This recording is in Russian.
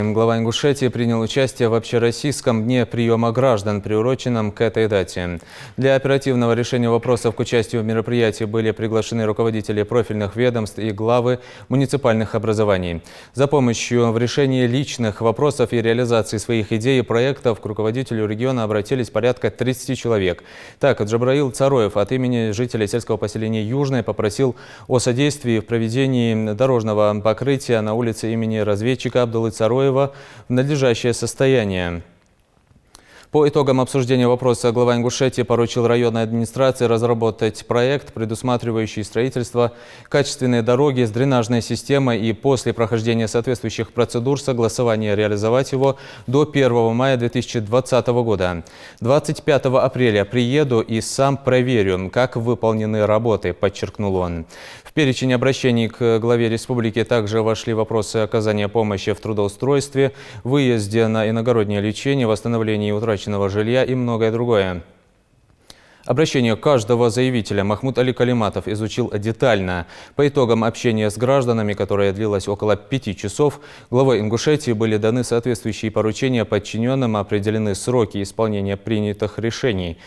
Глава Ингушетии принял участие в общероссийском дне приема граждан, приуроченном к этой дате. Для оперативного решения вопросов к участию в мероприятии были приглашены руководители профильных ведомств и главы муниципальных образований. За помощью в решении личных вопросов и реализации своих идей и проектов к руководителю региона обратились порядка 30 человек. Так, Джабраил Цароев от имени жителей сельского поселения Южное попросил о содействии в проведении дорожного покрытия на улице имени разведчика Абдуллы Цароева в надлежащее состояние. По итогам обсуждения вопроса глава Ингушетии поручил районной администрации разработать проект, предусматривающий строительство качественной дороги с дренажной системой, и после прохождения соответствующих процедур согласования реализовать его до 1 мая 2020 года. 25 апреля приеду и сам проверю, как выполнены работы, подчеркнул он. В перечень обращений к главе республики также вошли вопросы оказания помощи в трудоустройстве, выезде на иногороднее лечение, восстановлении утраченного жилья и многое другое. Обращение каждого заявителя Махмуд Али Калиматов изучил детально. По итогам общения с гражданами, которое длилось около 5 часов, главой Ингушетии были даны соответствующие поручения подчиненным, определены сроки исполнения принятых решений.